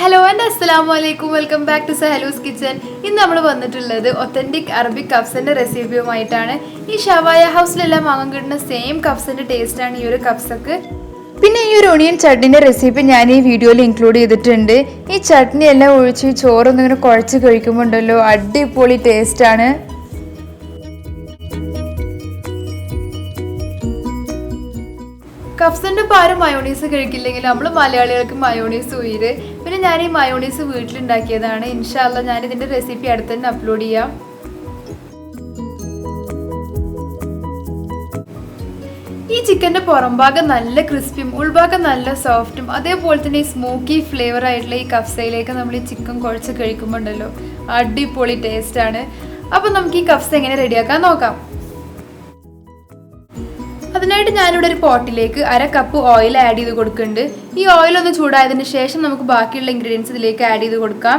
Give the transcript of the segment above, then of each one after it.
Hello and Assalamualaikum. Welcome back to SAHALU'S kitchen. ഇന്ന് നമ്മൾ വന്നിട്ടുള്ളത് ഒത്തന്റിക് അറബിക് കബ്സന്റെ റെസിപ്പിയുമായിട്ടാണ്. ഈ ഷവായ ഹൗസിലെല്ലാം വാങ്ങാൻ കിട്ടുന്ന സെയിം കബ്സന്റെ ടേസ്റ്റ് ആണ് ഈ ഒരു കബ്സക്ക്. പിന്നെ ഈ ഒരു ഒണിയൻ ചട്നിന്റെ റെസിപ്പി ഞാൻ ഈ വീഡിയോയിൽ ഇൻക്ലൂഡ് ചെയ്തിട്ടുണ്ട്. ഈ ചട്നി എല്ലാം ഒഴിച്ച് ചോറൊന്നും ഇങ്ങനെ കുഴച്ച് കഴിക്കുമ്പോൾ ഉണ്ടല്ലോ അടിപൊളി ടേസ്റ്റ് ആണ്. കബ്സന്റെ പാരം മയോണീസ് കഴിക്കില്ലെങ്കിൽ നമ്മൾ മലയാളികൾക്ക് മയോണീസ് ഉയര്. പിന്നെ ഞാൻ ഈ മയോണീസ് വീട്ടിലുണ്ടാക്കിയതാണ്. ഇൻഷാ അല്ലാ ഞാൻ ഇതിന്റെ റെസിപ്പി അടുത്ത് തന്നെ അപ്ലോഡ് ചെയ്യാം. ഈ ചിക്കന്റെ പുറംഭാഗം നല്ല ക്രിസ്പിയും ഉൾഭാഗം നല്ല സോഫ്റ്റും അതേപോലെ തന്നെ ഈ സ്മോക്കി ഫ്ലേവർ ആയിട്ടുള്ള ഈ കബ്സയിലേക്ക് നമ്മൾ ഈ ചിക്കൻ കുഴച്ച് കഴിക്കുമ്പോൾ ഉണ്ടല്ലോ അടിപൊളി ടേസ്റ്റ് ആണ്. അപ്പം നമുക്ക് ഈ കബ്സ എങ്ങനെ റെഡിയാക്കാൻ നോക്കാം. അതിനായിട്ട് ഞാനിവിടെ ഒരു പോട്ടിലേക്ക് 1/2 കപ്പ് ഓയിൽ ആഡ് ചെയ്ത് കൊടുക്കുന്നുണ്ട്. ഈ ഓയിൽ ഒന്ന് ചൂടായതിനു ശേഷം നമുക്ക് ബാക്കിയുള്ള ഇൻഗ്രീഡിയൻസ് ഇതിലേക്ക് ആഡ് ചെയ്ത് കൊടുക്കാം.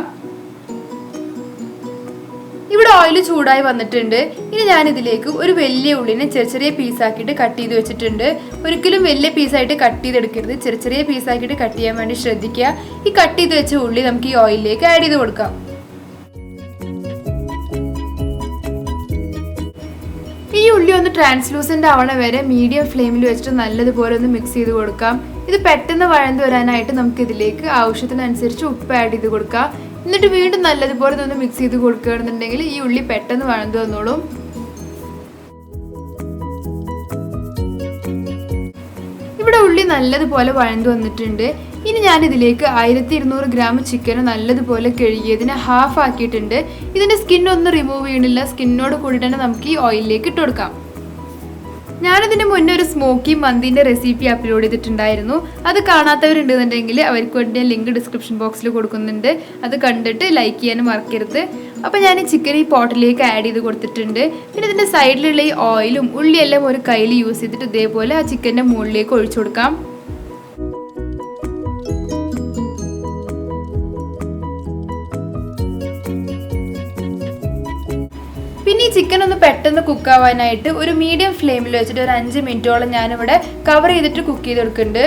ഇവിടെ ഓയിൽ ചൂടായി വന്നിട്ടുണ്ട്. ഇനി ഞാൻ ഇതിലേക്ക് ഒരു വലിയ ഉള്ളിനെ ചെറിയ പീസാക്കിയിട്ട് കട്ട് ചെയ്ത് വെച്ചിട്ടുണ്ട്. ഒരിക്കലും വലിയ പീസായിട്ട് കട്ട് ചെയ്തെടുക്കരുത്, ചെറിയ പീസാക്കിയിട്ട് കട്ട് ചെയ്യാൻ വേണ്ടി ശ്രദ്ധിക്കുക. ഈ കട്ട് ചെയ്ത് വെച്ച ഉള്ളി നമുക്ക് ഈ ഓയിലിലേക്ക് ആഡ് ചെയ്ത് കൊടുക്കാം. ഈ ഉള്ളി ഒന്ന് ട്രാൻസ്ലൂസൻ്റ് ആവണ വരെ മീഡിയം ഫ്ലെയിമിൽ വെച്ചിട്ട് നല്ലതുപോലെ ഒന്ന് മിക്സ് ചെയ്ത് കൊടുക്കാം. ഇത് പെട്ടെന്ന് വഴന്നു വരാനായിട്ട് നമുക്ക് ഇതിലേക്ക് ആവശ്യത്തിനനുസരിച്ച് ഉപ്പ് ആഡ് ചെയ്ത് കൊടുക്കാം. എന്നിട്ട് വീണ്ടും നല്ലതുപോലെ ഒന്ന് മിക്സ് ചെയ്ത് കൊടുക്കുകയാണെന്നുണ്ടെങ്കിൽ ഈ ഉള്ളി പെട്ടെന്ന് വഴന്നു വന്നോളും. ഇവിടെ ഉള്ളി നല്ലതുപോലെ വഴന്നു വന്നിട്ടുണ്ട്. ഇനി ഞാൻ ഇതിലേക്ക് 1200 ഗ്രാം ചിക്കൻ നല്ലതുപോലെ കഴുകിയതിനെ ഹാഫ് ആക്കിയിട്ടുണ്ട്. ഇതിന്റെ സ്കിന്നൊന്നും റിമൂവ് ചെയ്യണില്ല, സ്കിന്നോട് കൂടി തന്നെ നമുക്ക് ഈ ഓയിലിലേക്ക് ഇട്ട് കൊടുക്കാം. ഞാനിതിന് മുന്നേ ഒരു സ്മോക്കി മന്തിന്റെ റെസിപ്പി അപ്ലോഡ് ചെയ്തിട്ടുണ്ടായിരുന്നു. അത് കാണാത്തവരുണ്ടെന്നുണ്ടെങ്കിൽ അവർക്ക് വേണ്ടി ലിങ്ക് ഡിസ്ക്രിപ്ഷൻ ബോക്സിൽ കൊടുക്കുന്നുണ്ട്. അത് കണ്ടിട്ട് ലൈക്ക് ചെയ്യാനും മറക്കരുത്. അപ്പോൾ ഞാൻ ഈ ചിക്കൻ ഈ പോട്ടിലേക്ക് ആഡ് ചെയ്ത് കൊടുത്തിട്ടുണ്ട്. പിന്നെ ഇതിന്റെ സൈഡിലുള്ള ഈ ഓയിലും ഉള്ളിയെല്ലാം ഒരു കയ്യിൽ യൂസ് ചെയ്തിട്ട് ഇതേപോലെ ആ ചിക്കൻ്റെ മുകളിലേക്ക് ഒഴിച്ചു കൊടുക്കാം. പിന്നെ ഈ ചിക്കൻ ഒന്ന് പെട്ടെന്ന് കുക്ക് ആവാനായിട്ട് ഒരു മീഡിയം ഫ്ലെയിമിൽ വെച്ചിട്ട് ഒരു 5 മിനിറ്റോളം ഞാനിവിടെ കവർ ചെയ്തിട്ട് കുക്ക് ചെയ്തെടുക്കുന്നുണ്ട്.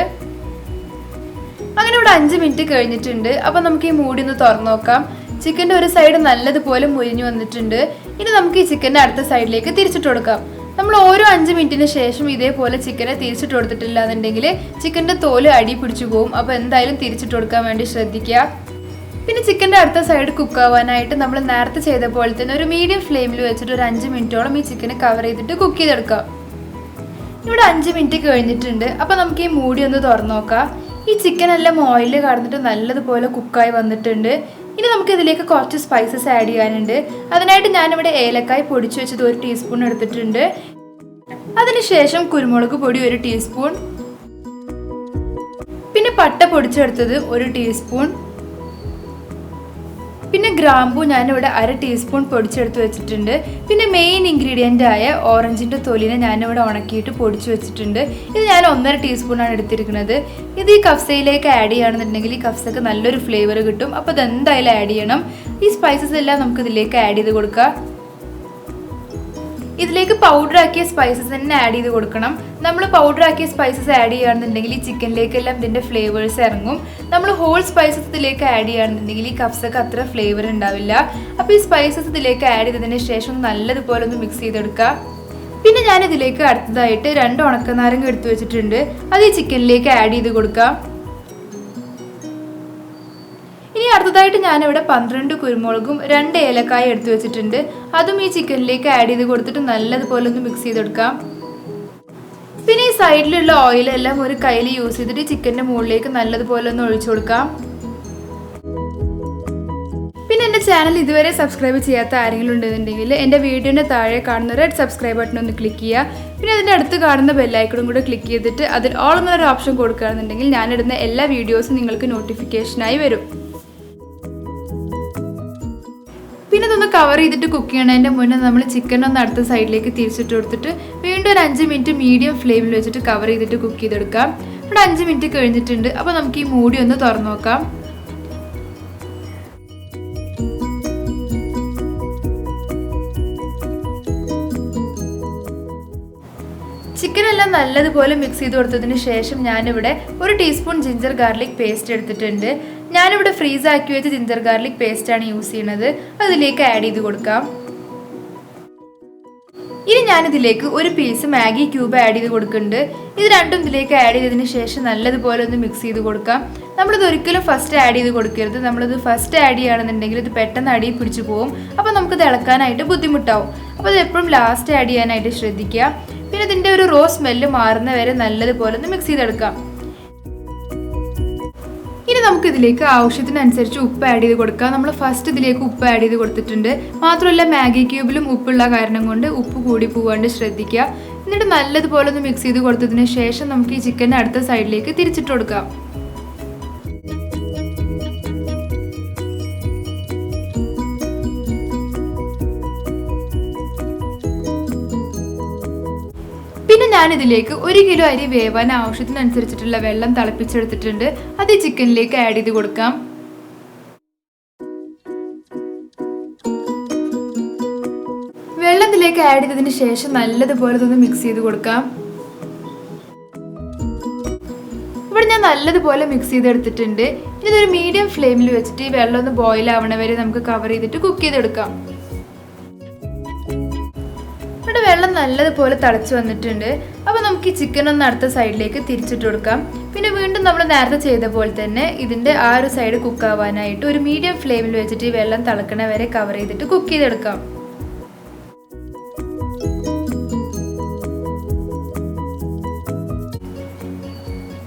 അങ്ങനെ ഇവിടെ 5 മിനിറ്റ് കഴിഞ്ഞിട്ടുണ്ട്. അപ്പം നമുക്ക് ഈ മൂടി ഒന്ന് തുറന്നു നോക്കാം. ചിക്കൻ്റെ ഒരു സൈഡ് നല്ലതുപോലെ മുരിഞ്ഞു വന്നിട്ടുണ്ട്. ഇനി നമുക്ക് ഈ ചിക്കൻ്റെ അടുത്ത സൈഡിലേക്ക് തിരിച്ചിട്ട് കൊടുക്കാം. നമ്മൾ ഓരോ 5 മിനിറ്റിന് ശേഷം ഇതേപോലെ ചിക്കനെ തിരിച്ചിട്ട് കൊടുത്തിട്ടില്ല എന്നുണ്ടെങ്കിൽ ചിക്കൻ്റെ തോല് അടി പിടിച്ചു പോകും. അപ്പോൾ എന്തായാലും തിരിച്ചിട്ട് കൊടുക്കാൻ വേണ്ടി ശ്രദ്ധിക്കുക. പിന്നെ ചിക്കൻ്റെ അടുത്ത സൈഡ് കുക്ക് ആവാനായിട്ട് നമ്മൾ നേരത്തെ ചെയ്ത പോലെ തന്നെ ഒരു മീഡിയം ഫ്ലെയിമിൽ വെച്ചിട്ട് ഒരു 5 മിനിറ്റോളം ഈ ചിക്കനെ കവർ ചെയ്തിട്ട് കുക്ക് ചെയ്തെടുക്കാം. ഇവിടെ 5 മിനിറ്റ് കഴിഞ്ഞിട്ടുണ്ട്. അപ്പോൾ നമുക്ക് ഈ മൂടി ഒന്ന് തുറന്നു നോക്കാം. ഈ ചിക്കൻ എല്ലാം ഓയിലിൽ കടന്നിട്ട് നല്ലതുപോലെ കുക്കായി വന്നിട്ടുണ്ട്. ഇനി നമുക്ക് ഇതിലേക്ക് കുറച്ച് സ്പൈസസ് ആഡ് ചെയ്യാനുണ്ട്. അതിനായിട്ട് ഞാനിവിടെ ഏലക്കായ് പൊടിച്ചു വെച്ചത് 1 ടീസ്പൂൺ എടുത്തിട്ടുണ്ട്. അതിനുശേഷം കുരുമുളക് പൊടി 1 ടീസ്പൂൺ, പിന്നെ പട്ട പൊടിച്ചെടുത്തത് 1 ടീസ്പൂൺ, പിന്നെ ഗ്രാമ്പൂ ഞാനിവിടെ 1/2 ടീസ്പൂൺ പൊടിച്ചെടുത്ത് വെച്ചിട്ടുണ്ട്. പിന്നെ മെയിൻ ഇൻഗ്രീഡിയൻ്റ് ആയ ഓറഞ്ചിൻ്റെ തൊലിനെ ഞാനിവിടെ ഉണക്കിയിട്ട് പൊടിച്ച് വെച്ചിട്ടുണ്ട്. ഇത് ഞാൻ 1/2 ടീസ്പൂണാണ് എടുത്തിരിക്കുന്നത്. ഇത് ഈ കബ്സയിലേക്ക് ആഡ് ചെയ്യുകയാണെന്നുണ്ടെങ്കിൽ ഈ കബ്സക്ക് നല്ലൊരു ഫ്ലേവർ കിട്ടും. അപ്പോൾ ഇതെന്തായാലും ആഡ് ചെയ്യണം. ഈ സ്പൈസസ് എല്ലാം നമുക്ക് ഇതിലേക്ക് ആഡ് ചെയ്ത് കൊടുക്കാം. ഇതിലേക്ക് പൗഡർ ആക്കിയ സ്പൈസസ് തന്നെ ആഡ് ചെയ്ത് കൊടുക്കണം. നമ്മൾ പൗഡർ ആക്കിയ സ്പൈസസ് ആഡ് ചെയ്യുകയാണെന്നുണ്ടെങ്കിൽ ഈ ചിക്കനിലേക്കെല്ലാം ഇതിൻ്റെ ഫ്ലേവേഴ്സ് ഇറങ്ങും. നമ്മൾ ഹോൾ സ്പൈസസ് ഇതിലേക്ക് ആഡ് ചെയ്യുകയാണെന്നുണ്ടെങ്കിൽ ഈ കബ്സക്ക് അത്ര ഫ്ലേവർ ഉണ്ടാവില്ല. അപ്പോൾ ഈ സ്പൈസസ് ഇതിലേക്ക് ആഡ് ചെയ്തതിന് ശേഷം നല്ലതുപോലെ ഒന്ന് മിക്സ് ചെയ്തെടുക്കുക. പിന്നെ ഞാൻ ഇതിലേക്ക് അടുത്തതായിട്ട് 2 ഉണക്കനാരങ്ങ എടുത്തു വെച്ചിട്ടുണ്ട്. അത് ഈ ചിക്കനിലേക്ക് ആഡ് ചെയ്ത് കൊടുക്കാം. ഇനി അടുത്തതായിട്ട് ഞാനിവിടെ 12 കുരുമുളകും 2 ഏലക്കായ എടുത്തു വെച്ചിട്ടുണ്ട്. അതും ഈ ചിക്കനിലേക്ക് ആഡ് ചെയ്ത് കൊടുത്തിട്ട് നല്ലതുപോലെ ഒന്ന് മിക്സ് ചെയ്തെടുക്കാം. പിന്നെ ഈ സൈഡിലുള്ള ഓയിലെല്ലാം ഒരു കയ്യിൽ യൂസ് ചെയ്തിട്ട് ചിക്കൻ്റെ മുകളിലേക്ക് നല്ലതുപോലെ ഒന്ന് ഒഴിച്ചു കൊടുക്കാം. പിന്നെ എൻ്റെ ചാനൽ ഇതുവരെ സബ്സ്ക്രൈബ് ചെയ്യാത്ത ആരെങ്കിലും ഉണ്ടെന്നുണ്ടെങ്കിൽ എൻ്റെ വീഡിയോൻ്റെ താഴെ കാണുന്ന റെഡ് സബ്സ്ക്രൈബ് ബട്ടൺ ഒന്ന് ക്ലിക്ക് ചെയ്യുക. പിന്നെ അതിൻ്റെ അടുത്ത് കാണുന്ന ബെല്ലൈക്കണും കൂടെ ക്ലിക്ക് ചെയ്തിട്ട് അതിൽ ഓൾ എന്നൊരു ഓപ്ഷൻ കൊടുക്കുകയാണെന്നുണ്ടെങ്കിൽ ഞാനിടുന്ന എല്ലാ വീഡിയോസും നിങ്ങൾക്ക് നോട്ടിഫിക്കേഷനായി വരും. പിന്നെ ഇതൊന്ന് കവർ ചെയ്തിട്ട് കുക്ക് ചെയ്യണതിൻ്റെ മുന്നേ നമ്മൾ ചിക്കൻ ഒന്ന് അടുത്ത സൈഡിലേക്ക് തിരിച്ചിട്ട് കൊടുത്തിട്ട് വീണ്ടും ഒരു 5 മിനിറ്റ് മീഡിയം ഫ്ലെയിമിൽ വെച്ചിട്ട് കവർ ചെയ്തിട്ട് കുക്ക് ചെയ്തെടുക്കാം. ഇവിടെ 5 മിനിറ്റ് കഴിഞ്ഞിട്ടുണ്ട്. അപ്പോൾ നമുക്ക് ഈ മൂടി ഒന്ന് തുറന്നു നോക്കാം. ചിക്കൻ എല്ലാം നല്ലതുപോലെ മിക്സ് ചെയ്ത് കൊടുത്തതിന് ശേഷം ഞാനിവിടെ 1 ടീസ്പൂൺ ജിഞ്ചർ ഗാർലിക് പേസ്റ്റ് എടുത്തിട്ടുണ്ട്. ഞാനിവിടെ ഫ്രീസ് ആക്കി വെച്ച ജിഞ്ചർ ഗാർലിക് പേസ്റ്റാണ് യൂസ് ചെയ്യുന്നത്. അതിലേക്ക് ആഡ് ചെയ്ത് കൊടുക്കാം. ഇനി ഞാനിതിലേക്ക് ഒരു പീസ് മാഗി ക്യൂബ് ആഡ് ചെയ്ത് കൊടുക്കുന്നുണ്ട്. ഇത് രണ്ടും ഇതിലേക്ക് ആഡ് ചെയ്തതിന് ശേഷം നല്ലതുപോലെ ഒന്ന് മിക്സ് ചെയ്ത് കൊടുക്കാം. നമ്മളിത് ഒരിക്കലും ഫസ്റ്റ് ആഡ് ചെയ്ത് കൊടുക്കരുത്. നമ്മളിത് ഫസ്റ്റ് ആഡ് ചെയ്യുകയാണെന്നുണ്ടെങ്കിൽ ഇത് പെട്ടെന്ന് അടിയിൽ പിടിച്ചു പോകും. അപ്പോൾ നമുക്കിത് ഇളക്കാനായിട്ട് ബുദ്ധിമുട്ടാവും. അപ്പോൾ ഇത് എപ്പോഴും ലാസ്റ്റ് ആഡ് ചെയ്യാനായിട്ട് ശ്രദ്ധിക്കുക. പിന്നെ ഇതിൻ്റെ ഒരു റോ സ്മെല്ല് മാറുന്ന വരെ നല്ലതുപോലെ ഒന്ന് മിക്സ് ചെയ്തെടുക്കാം. ഇനി നമുക്ക് ഇതിലേക്ക് ആവശ്യത്തിനനുസരിച്ച് ഉപ്പ് ആഡ് ചെയ്ത് കൊടുക്കാം. നമ്മൾ ഫസ്റ്റ് ഇതിലേക്ക് ഉപ്പ് ആഡ് ചെയ്ത് കൊടുത്തിട്ടുണ്ട്. മാത്രമല്ല മാഗി ക്യൂബിലും ഉപ്പുള്ള കാരണം കൊണ്ട് ഉപ്പ് കൂടി പോകാണ്ട് ശ്രദ്ധിക്കുക. എന്നിട്ട് നല്ലതുപോലെ ഒന്ന് മിക്സ് ചെയ്ത് കൊടുത്തതിന് ശേഷം നമുക്ക് ഈ ചിക്കൻ അടുത്ത സൈഡിലേക്ക് തിരിച്ചിട്ട് കൊടുക്കാം. പിന്നെ ഞാനിതിലേക്ക് 1 കിലോ അരി വേവാൻ ആവശ്യത്തിനനുസരിച്ചിട്ടുള്ള വെള്ളം തിളപ്പിച്ചെടുത്തിട്ടുണ്ട്. അത് ഈ ചിക്കനിലേക്ക് ആഡ് ചെയ്ത് കൊടുക്കാം. വെള്ളത്തിലേക്ക് ആഡ് ചെയ്തതിന് ശേഷം നല്ലതുപോലെ ഒന്ന് മിക്സ് ചെയ്ത് കൊടുക്കാം. ഇവിടെ ഞാൻ നല്ലതുപോലെ മിക്സ് ചെയ്തെടുത്തിട്ടുണ്ട്. ഇതൊരു മീഡിയം ഫ്ലെയിമിൽ വെച്ചിട്ട് ഈ വെള്ളം ഒന്ന് ബോയിൽ ആവണ വരെ നമുക്ക് കവർ ചെയ്തിട്ട് കുക്ക് ചെയ്തെടുക്കാം. ഇവിടെ വെള്ളം നല്ലതുപോലെ തിളച്ച് വന്നിട്ടുണ്ട്. അപ്പോൾ നമുക്ക് ഈ ചിക്കൻ ഒന്ന് അടുത്ത സൈഡിലേക്ക് തിരിച്ചിട്ട് കൊടുക്കാം. പിന്നെ വീണ്ടും നമ്മൾ നേരത്തെ ചെയ്ത പോലെ തന്നെ ഇതിൻ്റെ ആ ഒരു സൈഡ് കുക്ക് ആവാനായിട്ട് ഒരു മീഡിയം ഫ്ലെയിമിൽ വെച്ചിട്ട് ഈ വെള്ളം തിളക്കണ വരെ കവർ ചെയ്തിട്ട് കുക്ക് ചെയ്തെടുക്കാം.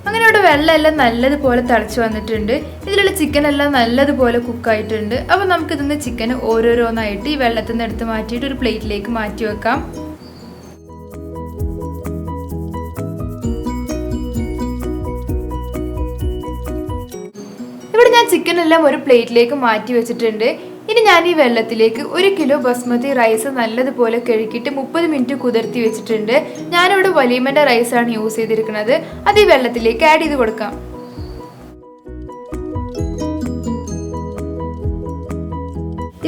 അങ്ങനെ ഇവിടെ വെള്ളമെല്ലാം നല്ലതുപോലെ തിളച്ച് വന്നിട്ടുണ്ട്. ഇതിലുള്ള ചിക്കൻ എല്ലാം നല്ലതുപോലെ കുക്കായിട്ടുണ്ട്. അപ്പോൾ നമുക്കിതിന്ന് ചിക്കൻ ഓരോരോന്നായിട്ട് ഈ വെള്ളത്തിൽ നിന്ന് എടുത്ത് മാറ്റിയിട്ട് ഒരു പ്ലേറ്റിലേക്ക് മാറ്റി വെക്കാം. ഇവിടെ ഞാൻ ചിക്കൻ എല്ലാം ഒരു പ്ലേറ്റിലേക്ക് മാറ്റി വെച്ചിട്ടുണ്ട്. ഇനി ഞാൻ ഈ വെള്ളത്തിലേക്ക് 1 കിലോ ബസ്മതി റൈസ് നല്ലതുപോലെ കഴുകിയിട്ട് 30 മിനിറ്റ് കുതിർത്തി വെച്ചിട്ടുണ്ട്. ഞാനിവിടെ വലീമൻ്റെ റൈസാണ് യൂസ് ചെയ്തിരിക്കുന്നത്. അത് ഈ വെള്ളത്തിലേക്ക് ആഡ് ചെയ്ത് കൊടുക്കാം.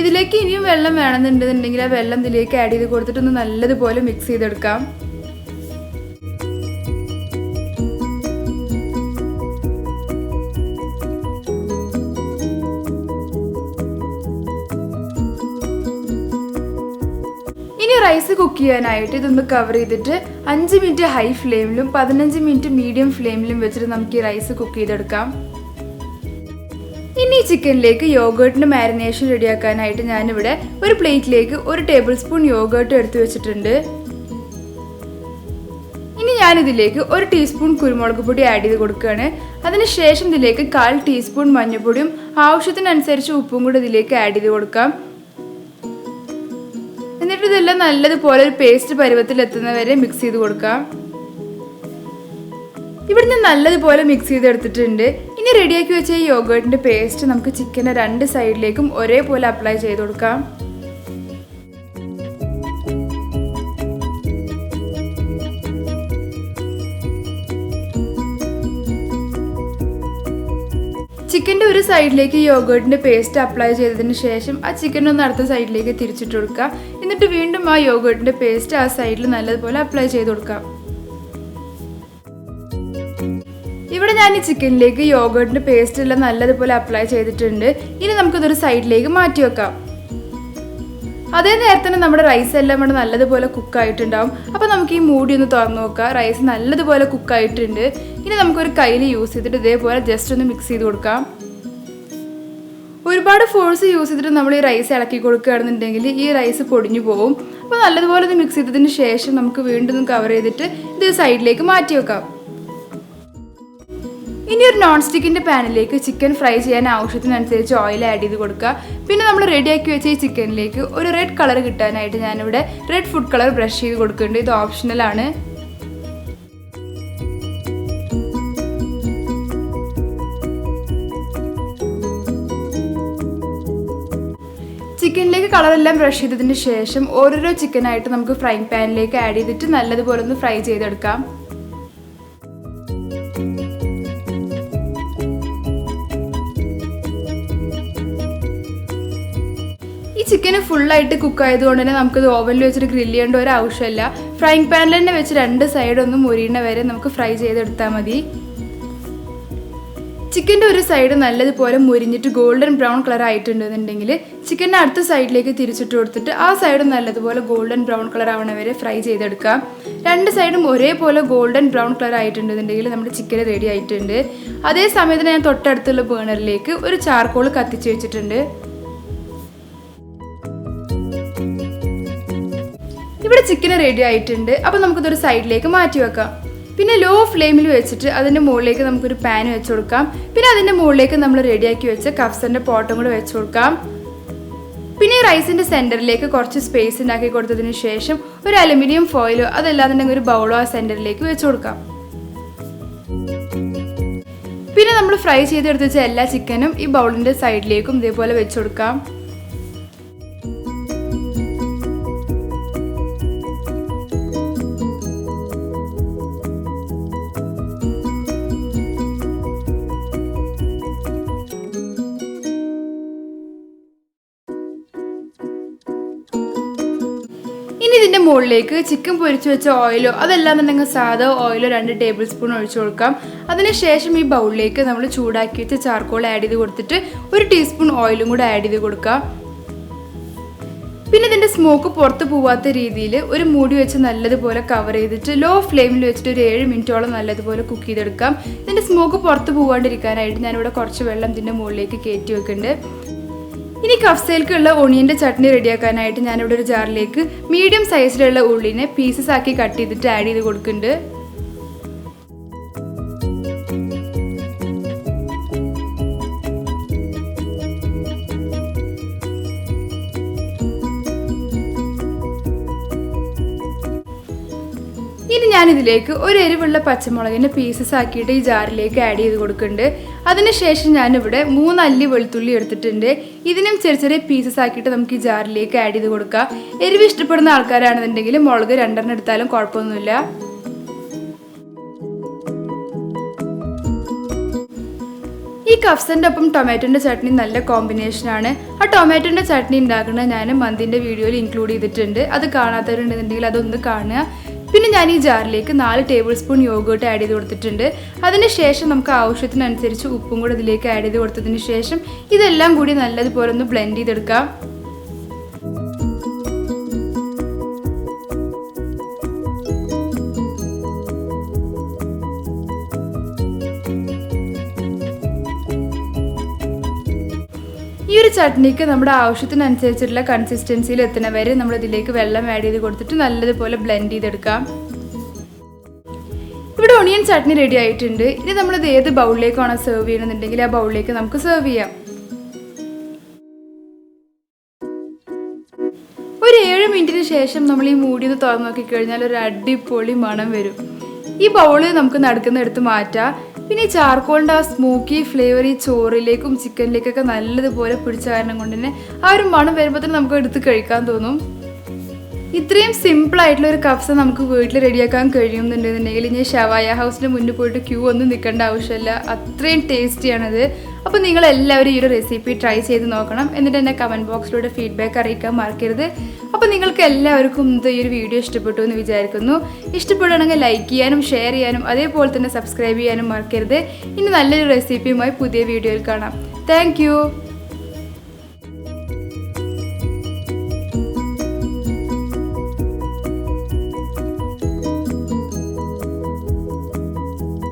ഇതിലേക്ക് ഇനിയും വെള്ളം വേണമെന്നുണ്ടെന്നുണ്ടെങ്കിൽ ആ വെള്ളം ഇതിലേക്ക് ആഡ് ചെയ്ത് കൊടുത്തിട്ടൊന്ന് നല്ലതുപോലെ മിക്സ് ചെയ്തെടുക്കാം. റൈസ് കുക്ക് ചെയ്യാനായിട്ട് ഇതൊന്ന് കവർ ചെയ്തിട്ട് 5 മിനിറ്റ് ഹൈ ഫ്ലെയിമിലും 15 മിനിറ്റ് മീഡിയം ഫ്ലെയിമിലും വെച്ചിട്ട് നമുക്ക് ഈ റൈസ് കുക്ക് ചെയ്തെടുക്കാം. ഇനി ഈ ചിക്കനിലേക്ക് യോഗേർട്ടിൻ്റെ മാരിനേഷൻ റെഡിയാക്കാനായിട്ട് ഞാനിവിടെ ഒരു പ്ലേറ്റിലേക്ക് 1 ടേബിൾ സ്പൂൺ യോഗേർട്ട് എടുത്ത് വെച്ചിട്ടുണ്ട്. ഇനി ഞാനിതിലേക്ക് 1 ടീസ്പൂൺ കുരുമുളക് പൊടി ആഡ് ചെയ്ത് കൊടുക്കുകയാണ്. അതിനുശേഷം ഇതിലേക്ക് 1/4 ടീസ്പൂൺ മഞ്ഞൾപ്പൊടിയും ആവശ്യത്തിനനുസരിച്ച് ഉപ്പും കൂടി ഇതിലേക്ക് ആഡ് ചെയ്ത് കൊടുക്കാം. എന്നിട്ട് ഇതെല്ലാം നല്ലതുപോലെ ഒരു പേസ്റ്റ് പരുവത്തിൽ എത്തുന്നവരെ മിക്സ് ചെയ്ത് കൊടുക്കാം. ഇവിടെ ഞാൻ നല്ലതുപോലെ മിക്സ് ചെയ്തെടുത്തിട്ടുണ്ട്. ഇനി റെഡിയാക്കി വെച്ച ഈ യോഗേർട്ടിൻ്റെ പേസ്റ്റ് നമുക്ക് ചിക്കൻ്റെ 2 സൈഡിലേക്കും ഒരേപോലെ അപ്ലൈ ചെയ്ത് കൊടുക്കാം. ചിക്കൻ്റെ ഒരു സൈഡിലേക്ക് യോഗേർട്ടിൻ്റെ പേസ്റ്റ് അപ്ലൈ ചെയ്തതിന് ശേഷം ആ ചിക്കൻ ഒന്ന് അടുത്ത സൈഡിലേക്ക് തിരിച്ചിട്ട് കൊടുക്കുക. എന്നിട്ട് വീണ്ടും ആ യോഗേർട്ടിൻ്റെ പേസ്റ്റ് ആ സൈഡിൽ നല്ലതുപോലെ അപ്ലൈ ചെയ്ത് കൊടുക്കാം. ഇവിടെ ഞാൻ ഈ ചിക്കനിലേക്ക് യോഗേർട്ടിൻ്റെ പേസ്റ്റ് എല്ലാം നല്ലതുപോലെ അപ്ലൈ ചെയ്തിട്ടുണ്ട്. ഇനി നമുക്കിതൊരു സൈഡിലേക്ക് മാറ്റി വെക്കാം. അതേ നേരത്തെ തന്നെ നമ്മുടെ റൈസ് എല്ലാം ഇവിടെ നല്ലതുപോലെ കുക്കായിട്ടുണ്ടാവും. അപ്പോൾ നമുക്ക് ഈ മൂടി ഒന്ന് തുറന്നു നോക്കാം. റൈസ് നല്ലതുപോലെ കുക്കായിട്ടുണ്ട്. ഇനി നമുക്കൊരു കയ്യിൽ യൂസ് ചെയ്തിട്ട് ഇതേപോലെ ജസ്റ്റ് ഒന്ന് മിക്സ് ചെയ്ത് കൊടുക്കാം. ഒരുപാട് ഫോഴ്സ് യൂസ് ചെയ്തിട്ട് നമ്മൾ ഈ റൈസ് ഇളക്കി കൊടുക്കുകയാണെന്നുണ്ടെങ്കിൽ ഈ റൈസ് പൊടിഞ്ഞു പോകും. അപ്പോൾ നല്ലതുപോലെ ഒന്ന് മിക്സ് ചെയ്തതിന് ശേഷം നമുക്ക് വീണ്ടും കവർ ചെയ്തിട്ട് ഇത് സൈഡിലേക്ക് മാറ്റി വെക്കാം. ഇനി ഒരു നോൺ സ്റ്റിക്കിൻ്റെ പാനിലേക്ക് ചിക്കൻ ഫ്രൈ ചെയ്യാൻ ആവശ്യത്തിനനുസരിച്ച് ഓയിൽ ആഡ് ചെയ്ത് കൊടുക്കുക. പിന്നെ നമ്മൾ റെഡിയാക്കി വെച്ച ഈ ചിക്കനിലേക്ക് ഒരു റെഡ് കളർ കിട്ടാനായിട്ട് ഞാനിവിടെ റെഡ് ഫുഡ് കളർ ബ്രഷ് ചെയ്ത് കൊടുക്കുന്നുണ്ട്. ഇത് ഓപ്ഷണലാണ്. ചിക്കനിലേക്ക് കളറെല്ലാം ബ്രഷ് ചെയ്തതിന് ശേഷം ഓരോരോ ചിക്കനായിട്ട് നമുക്ക് ഫ്രൈങ് പാനിലേക്ക് ആഡ് ചെയ്തിട്ട് നല്ലതുപോലെ ഒന്ന് ഫ്രൈ ചെയ്തെടുക്കാം. ഈ ചിക്കന് ഫുള്ളായിട്ട് കുക്ക് ആയതുകൊണ്ട് തന്നെ നമുക്കത് ഓവനിൽ വെച്ചിട്ട് ഗ്രില്ല് ചെയ്യേണ്ട ഒരു ആവശ്യമില്ല. ഫ്രൈങ് പാനിൽ തന്നെ വെച്ച് 2 സൈഡൊന്നും മുരിയണ വരെ നമുക്ക് ഫ്രൈ ചെയ്തെടുത്താൽ മതി. ചിക്കൻ്റെ ഒരു സൈഡ് നല്ലതുപോലെ മുരിഞ്ഞിട്ട് ഗോൾഡൻ ബ്രൗൺ കളർ ആയിട്ടുണ്ടെന്നുണ്ടെങ്കിൽ ചിക്കൻ്റെ അടുത്ത സൈഡിലേക്ക് തിരിച്ചിട്ട് കൊടുത്തിട്ട് ആ സൈഡ് നല്ലതുപോലെ ഗോൾഡൻ ബ്രൗൺ കളർ ആവണ വരെ ഫ്രൈ ചെയ്തെടുക്കാം. രണ്ട് സൈഡും ഒരേപോലെ ഗോൾഡൻ ബ്രൗൺ കളർ ആയിട്ടുണ്ടെന്നുണ്ടെങ്കിൽ നമ്മുടെ ചിക്കൻ റെഡി ആയിട്ടുണ്ട്. അതേ സമയത്ത് ഞാൻ തൊട്ടടുത്തുള്ള ബേണറിലേക്ക് ഒരു ചാർക്കോൾ കത്തിച്ച് വെച്ചിട്ടുണ്ട്. ഇവിടെ ചിക്കൻ റെഡി ആയിട്ടുണ്ട്. അപ്പോൾ നമുക്കിതൊരു സൈഡിലേക്ക് മാറ്റി വെക്കാം. പിന്നെ ലോ ഫ്ലെയിമിൽ വെച്ചിട്ട് അതിൻ്റെ മുകളിലേക്ക് നമുക്കൊരു പാൻ വെച്ച് കൊടുക്കാം. പിന്നെ അതിൻ്റെ മുകളിലേക്ക് നമ്മൾ റെഡിയാക്കി വെച്ച കബ്സൻ്റെ പോട്ടും കൂടെ വെച്ച് കൊടുക്കാം. പിന്നെ ഈ റൈസിൻ്റെ സെൻറ്ററിലേക്ക് കുറച്ച് സ്പേസ് ഉണ്ടാക്കി കൊടുത്തതിന് ശേഷം ഒരു അലുമിനിയം ഫോയിലോ അതല്ലാന്നുണ്ടെങ്കിൽ ഒരു ബൗളോ ആ സെൻറ്ററിലേക്ക് വെച്ച് കൊടുക്കാം. പിന്നെ നമ്മൾ ഫ്രൈ ചെയ്തെടുത്ത് വെച്ച എല്ലാ ചിക്കനും ഈ ബൗളിൻ്റെ സൈഡിലേക്കും ഇതേപോലെ വെച്ച് കൊടുക്കാം. ഇനി ഇതിൻ്റെ മുകളിലേക്ക് ചിക്കൻ പൊരിച്ചു വെച്ച ഓയിലോ അതല്ലാന്നുണ്ടെങ്കിൽ സാധാ ഓയിലോ 2 ടേബിൾ സ്പൂൺ ഒഴിച്ചു കൊടുക്കാം. അതിനുശേഷം ഈ ബൗളിലേക്ക് നമ്മൾ ചൂടാക്കി വെച്ച ചാർക്കോൾ ആഡ് ചെയ്ത് കൊടുത്തിട്ട് 1 ടീസ്പൂൺ ഓയിലും കൂടെ ആഡ് ചെയ്ത് കൊടുക്കാം. പിന്നെ ഇതിൻ്റെ സ്മോക്ക് പുറത്ത് പോവാത്ത രീതിയിൽ ഒരു മൂടി വെച്ച് നല്ലതുപോലെ കവർ ചെയ്തിട്ട് ലോ ഫ്ലെയിമിൽ വെച്ചിട്ട് ഒരു 7 മിനിറ്റോളം നല്ലതുപോലെ കുക്ക് ചെയ്തെടുക്കാം. ഇതിൻ്റെ സ്മോക്ക് പുറത്ത് പോകാണ്ടിരിക്കാനായിട്ട് ഞാനിവിടെ കുറച്ച് വെള്ളം ഇതിൻ്റെ മുകളിലേക്ക് കയറ്റി വെക്കുന്നുണ്ട്. ഇനി കഫ്സയിലേക്കുള്ള ഒണിയൻ്റെ ചട്നി റെഡിയാക്കാനായിട്ട് ഞാനിവിടെ ഒരു ജാറിലേക്ക് മീഡിയം സൈസിലുള്ള ഉള്ളിനെ പീസസ് ആക്കി കട്ട് ചെയ്തിട്ട് ആഡ് ചെയ്ത് കൊടുക്കുന്നുണ്ട്. ഇനി ഞാനിതിലേക്ക് ഒരു എരിവുള്ള പച്ചമുളകിൻ്റെ പീസസ് ആക്കിയിട്ട് ഈ ജാറിലേക്ക് ആഡ് ചെയ്ത് കൊടുക്കുന്നുണ്ട്. അതിനുശേഷം ഞാനിവിടെ 3 അല്ലി വെളുത്തുള്ളി എടുത്തിട്ടുണ്ട്. ഇതിനും ചെറിയ ചെറിയ പീസസ് ആക്കിയിട്ട് നമുക്ക് ഈ ജാറിലേക്ക് ആഡ് ചെയ്ത് കൊടുക്കാം. എരിവ് ഇഷ്ടപ്പെടുന്ന ആൾക്കാരാണെന്നുണ്ടെങ്കിൽ മുളക് 2 എടുത്താലും കുഴപ്പമൊന്നുമില്ല. ഈ കഫ്സൻ്റെ ഒപ്പം ടൊമാറ്റോൻ്റെ ചട്നി നല്ല കോമ്പിനേഷനാണ്. ആ ടൊമാറ്റോൻ്റെ ചട്നി ഉണ്ടാക്കുന്നത് ഞാൻ മന്തിൻ്റെ വീഡിയോയിൽ ഇൻക്ലൂഡ് ചെയ്തിട്ടുണ്ട്. അത് കാണാത്തവരുണ്ടെന്നുണ്ടെങ്കിൽ അതൊന്ന് കാണുക. പിന്നെ ഞാൻ ഈ ജാറിലേക്ക് 4 ടേബിൾ സ്പൂൺ യോഗേർട്ട് ആഡ് ചെയ്ത് കൊടുത്തിട്ടുണ്ട്. അതിനുശേഷം നമുക്ക് ആവശ്യത്തിനനുസരിച്ച് ഉപ്പും കൂടെ ഇതിലേക്ക് ആഡ് ചെയ്ത് കൊടുത്തതിന് ശേഷം ഇതെല്ലാം കൂടി നല്ലതുപോലെ ഒന്ന് ബ്ലെൻഡ് ചെയ്തെടുക്കാം. ഈ ഒരു ചട്നിക്ക് നമ്മുടെ ആവശ്യത്തിനനുസരിച്ചുള്ള കൺസിസ്റ്റൻസിയിൽ എത്തുന്ന വരെ നമ്മൾ ഇതിലേക്ക് വെള്ളം ആഡ് ചെയ്ത് കൊടുത്തിട്ട് നല്ലതുപോലെ ബ്ലെൻഡ് ചെയ്തെടുക്കാം. ഇവിടെ ഒണിയൻ ചട്നി റെഡി ആയിട്ടുണ്ട്. ഇനി നമ്മളിത് ഏത് ബൗളിലേക്കാണോ സെർവ് ചെയ്യണമെന്നുണ്ടെങ്കിൽ ആ ബൗളിലേക്ക് നമുക്ക് സെർവ് ചെയ്യാം. ഒരു 7 മിനിറ്റിന് ശേഷം നമ്മൾ ഈ മൂടി ഒന്ന് തുറന്ന് നോക്കിക്കഴിഞ്ഞാൽ ഒരു അടിപൊളി മണം വരും. ഈ ബൗള് നമുക്ക് നടുക്കുന്നെടുത്ത് മാറ്റാം. പിന്നെ ഈ ചാർക്കോളിൻ്റെ ആ സ്മോക്കി ഫ്ലേവർ ഈ ചോറിലേക്കും ചിക്കനിലേക്കൊക്കെ നല്ലതുപോലെ പിടിച്ച കാരണം കൊണ്ട് തന്നെ ആ ഒരു മണം വരുമ്പോൾ തന്നെ നമുക്ക് എടുത്ത് കഴിക്കാൻ തോന്നും. ഇത്രയും സിമ്പിളായിട്ടുള്ള ഒരു കബ്സ നമുക്ക് വീട്ടിൽ റെഡിയാക്കാൻ കഴിയുന്നുണ്ടെന്നുണ്ടെങ്കിൽ ഇനി ഷവായ ഹൗസിൻ്റെ മുന്നിൽ പോയിട്ട് ക്യൂ ഒന്നും നിൽക്കേണ്ട ആവശ്യമില്ല. അത്രയും ടേസ്റ്റിയാണത്. അപ്പോൾ നിങ്ങളെല്ലാവരും ഈ ഒരു റെസിപ്പി ട്രൈ ചെയ്ത് നോക്കണം. എന്നിട്ട് എന്നെ കമൻറ്റ് ബോക്സിലൂടെ ഫീഡ്ബാക്ക് അറിയിക്കാൻ മറക്കരുത്. അപ്പോൾ നിങ്ങൾക്ക് എല്ലാവർക്കും ഈ ഒരു വീഡിയോ ഇഷ്ടപ്പെട്ടു എന്ന് വിചാരിക്കുന്നു. ഇഷ്ടപ്പെടുകയാണെങ്കിൽ ലൈക്ക് ചെയ്യാനും ഷെയർ ചെയ്യാനും അതേപോലെ തന്നെ സബ്സ്ക്രൈബ് ചെയ്യാനും മറക്കരുത്. ഇനി നല്ലൊരു റെസിപ്പിയുമായി പുതിയ വീഡിയോയിൽ കാണാം. താങ്ക്